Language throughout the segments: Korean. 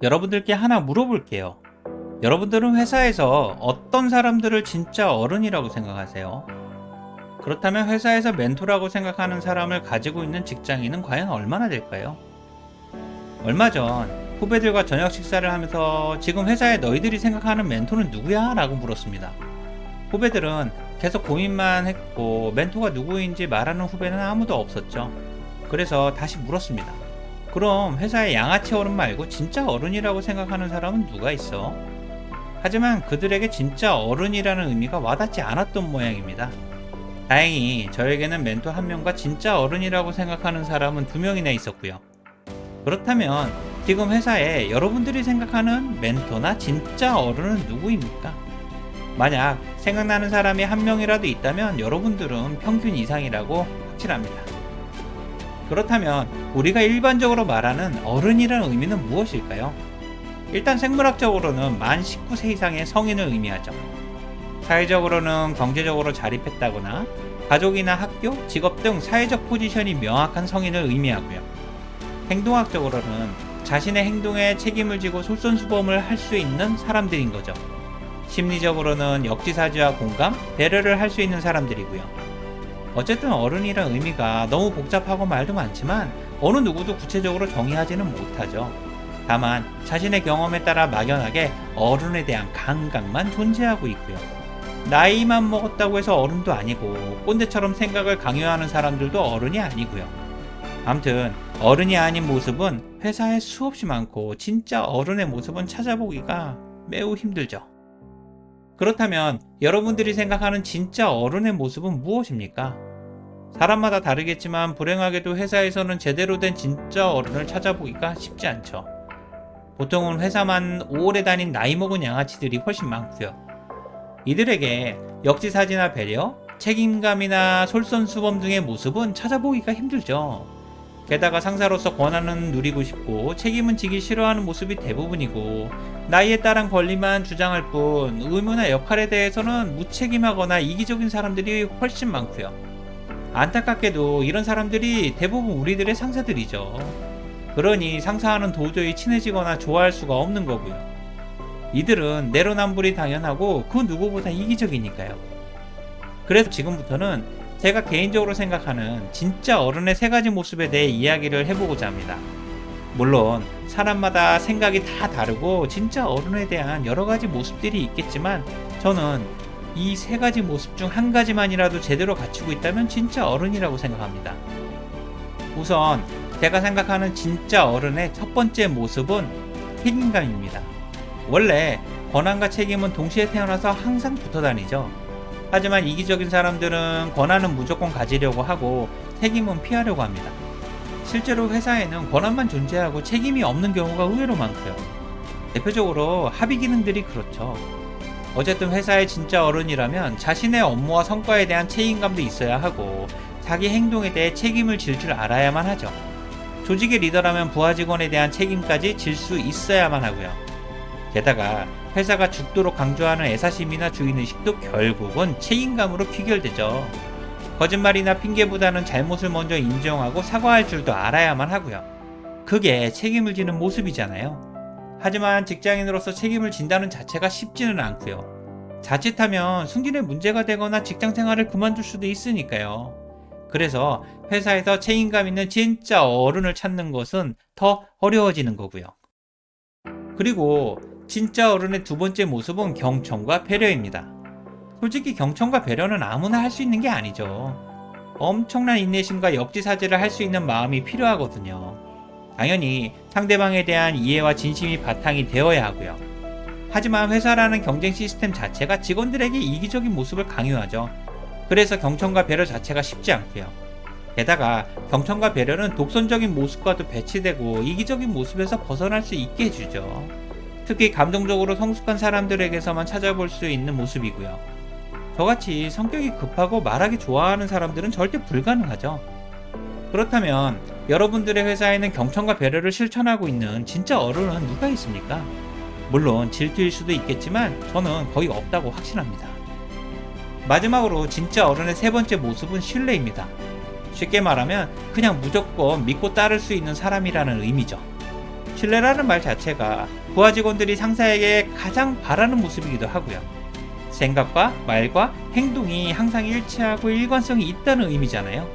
여러분들께 하나 물어볼게요. 여러분들은 회사에서 어떤 사람들을 진짜 어른이라고 생각하세요? 그렇다면 회사에서 멘토라고 생각하는 사람을 가지고 있는 직장인은 과연 얼마나 될까요? 얼마 전 후배들과 저녁 식사를 하면서 지금 회사에 너희들이 생각하는 멘토는 누구야? 라고 물었습니다. 후배들은 계속 고민만 했고 멘토가 누구인지 말하는 후배는 아무도 없었죠. 그래서 다시 물었습니다. 그럼 회사의 양아치 어른 말고 진짜 어른이라고 생각하는 사람은 누가 있어? 하지만 그들에게 진짜 어른이라는 의미가 와닿지 않았던 모양입니다. 다행히 저에게는 멘토 한 명과 진짜 어른이라고 생각하는 사람은 두 명이나 있었고요. 그렇다면 지금 회사에 여러분들이 생각하는 멘토나 진짜 어른은 누구입니까? 만약 생각나는 사람이 한 명이라도 있다면 여러분들은 평균 이상이라고 확실합니다. 그렇다면 우리가 일반적으로 말하는 어른이라는 의미는 무엇일까요? 일단 생물학적으로는 만 19세 이상의 성인을 의미하죠. 사회적으로는 경제적으로 자립했다거나 가족이나 학교, 직업 등 사회적 포지션이 명확한 성인을 의미하고요. 행동학적으로는 자신의 행동에 책임을 지고 솔선수범을 할 수 있는 사람들인 거죠. 심리적으로는 역지사지와 공감, 배려를 할 수 있는 사람들이고요. 어쨌든 어른이란 의미가 너무 복잡하고 말도 많지만 어느 누구도 구체적으로 정의하지는 못하죠. 다만 자신의 경험에 따라 막연하게 어른에 대한 감각만 존재하고 있고요. 나이만 먹었다고 해서 어른도 아니고 꼰대처럼 생각을 강요하는 사람들도 어른이 아니고요. 아무튼 어른이 아닌 모습은 회사에 수없이 많고 진짜 어른의 모습은 찾아보기가 매우 힘들죠. 그렇다면 여러분들이 생각하는 진짜 어른의 모습은 무엇입니까? 사람마다 다르겠지만 불행하게도 회사에서는 제대로 된 진짜 어른을 찾아보기가 쉽지 않죠. 보통은 회사만 오래 다닌 나이 먹은 양아치들이 훨씬 많고요. 이들에게 역지사지나 배려, 책임감이나 솔선수범 등의 모습은 찾아보기가 힘들죠. 게다가 상사로서 권한은 누리고 싶고 책임은 지기 싫어하는 모습이 대부분이고 나이에 따른 권리만 주장할 뿐 의무나 역할에 대해서는 무책임하거나 이기적인 사람들이 훨씬 많고요. 안타깝게도 이런 사람들이 대부분 우리들의 상사들이죠. 그러니 상사와는 도저히 친해지거나 좋아할 수가 없는 거고요. 이들은 내로남불이 당연하고 그 누구보다 이기적이니까요. 그래서 지금부터는 제가 개인적으로 생각하는 진짜 어른의 세 가지 모습에 대해 이야기를 해보고자 합니다. 물론 사람마다 생각이 다 다르고 진짜 어른에 대한 여러 가지 모습들이 있겠지만 저는 이 세 가지 모습 중 한 가지만이라도 제대로 갖추고 있다면 진짜 어른이라고 생각합니다. 우선 제가 생각하는 진짜 어른의 첫 번째 모습은 책임감입니다. 원래 권한과 책임은 동시에 태어나서 항상 붙어 다니죠. 하지만 이기적인 사람들은 권한은 무조건 가지려고 하고 책임은 피하려고 합니다. 실제로 회사에는 권한만 존재하고 책임이 없는 경우가 의외로 많고요. 대표적으로 합의 기능들이 그렇죠. 어쨌든 회사의 진짜 어른이라면 자신의 업무와 성과에 대한 책임감도 있어야 하고 자기 행동에 대해 책임을 질 줄 알아야만 하죠. 조직의 리더라면 부하 직원에 대한 책임까지 질 수 있어야만 하고요. 게다가 회사가 죽도록 강조하는 애사심이나 주인의식도 결국은 책임감으로 귀결되죠. 거짓말이나 핑계보다는 잘못을 먼저 인정하고 사과할 줄도 알아야만 하고요. 그게 책임을 지는 모습이잖아요. 하지만 직장인으로서 책임을 진다는 자체가 쉽지는 않고요. 자칫하면 승진에 문제가 되거나 직장 생활을 그만둘 수도 있으니까요. 그래서 회사에서 책임감 있는 진짜 어른을 찾는 것은 더 어려워지는 거고요. 그리고 진짜 어른의 두 번째 모습은 경청과 배려입니다. 솔직히 경청과 배려는 아무나 할 수 있는 게 아니죠. 엄청난 인내심과 역지사지를 할 수 있는 마음이 필요하거든요. 당연히 상대방에 대한 이해와 진심이 바탕이 되어야 하고요. 하지만 회사라는 경쟁 시스템 자체가 직원들에게 이기적인 모습을 강요하죠. 그래서 경청과 배려 자체가 쉽지 않고요. 게다가 경청과 배려는 독선적인 모습과도 배치되고 이기적인 모습에서 벗어날 수 있게 해주죠. 특히 감정적으로 성숙한 사람들에게서만 찾아볼 수 있는 모습이고요. 저같이 성격이 급하고 말하기 좋아하는 사람들은 절대 불가능하죠. 그렇다면 여러분들의 회사에는 경청과 배려를 실천하고 있는 진짜 어른은 누가 있습니까? 물론 질투일 수도 있겠지만 저는 거의 없다고 확신합니다. 마지막으로 진짜 어른의 세 번째 모습은 신뢰입니다. 쉽게 말하면 그냥 무조건 믿고 따를 수 있는 사람이라는 의미죠. 신뢰라는 말 자체가 부하 직원들이 상사에게 가장 바라는 모습이기도 하고요. 생각과 말과 행동이 항상 일치하고 일관성이 있다는 의미잖아요.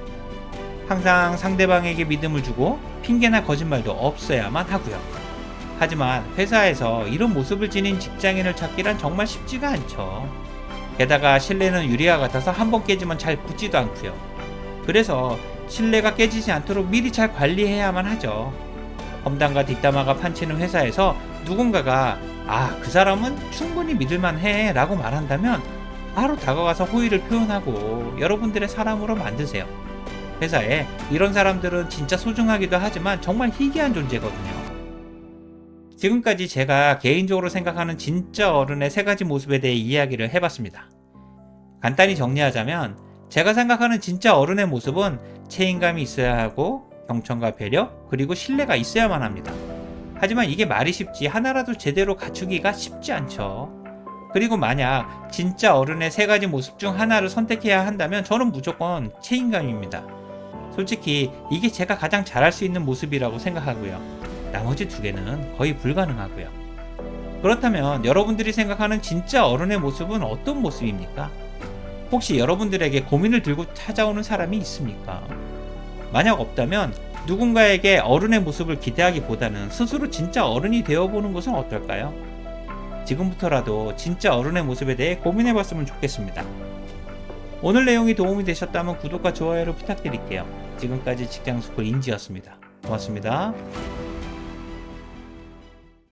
항상 상대방에게 믿음을 주고 핑계나 거짓말도 없어야만 하고요. 하지만 회사에서 이런 모습을 지닌 직장인을 찾기란 정말 쉽지가 않죠. 게다가 신뢰는 유리와 같아서 한번 깨지면 잘 붙지도 않고요. 그래서 신뢰가 깨지지 않도록 미리 잘 관리해야만 하죠. 험담과 뒷담화가 판치는 회사에서 누군가가 그 사람은 충분히 믿을만해 라고 말한다면 바로 다가가서 호의를 표현하고 여러분들의 사람으로 만드세요. 회사에 이런 사람들은 진짜 소중하기도 하지만 정말 희귀한 존재거든요. 지금까지 제가 개인적으로 생각하는 진짜 어른의 3가지 모습에 대해 이야기를 해봤습니다. 간단히 정리하자면 제가 생각하는 진짜 어른의 모습은 책임감이 있어야 하고 경청과 배려 그리고 신뢰가 있어야만 합니다. 하지만 이게 말이 쉽지 하나라도 제대로 갖추기가 쉽지 않죠. 그리고 만약 진짜 어른의 3가지 모습 중 하나를 선택해야 한다면 저는 무조건 책임감입니다. 솔직히 이게 제가 가장 잘할 수 있는 모습이라고 생각하고요. 나머지 2개는 거의 불가능하고요. 그렇다면 여러분들이 생각하는 진짜 어른의 모습은 어떤 모습입니까? 혹시 여러분들에게 고민을 들고 찾아오는 사람이 있습니까? 만약 없다면 누군가에게 어른의 모습을 기대하기보다는 스스로 진짜 어른이 되어보는 것은 어떨까요? 지금부터라도 진짜 어른의 모습에 대해 고민해봤으면 좋겠습니다. 오늘 내용이 도움이 되셨다면 구독과 좋아요를 부탁드릴게요. 지금까지 직장스쿨 인지였습니다. 고맙습니다.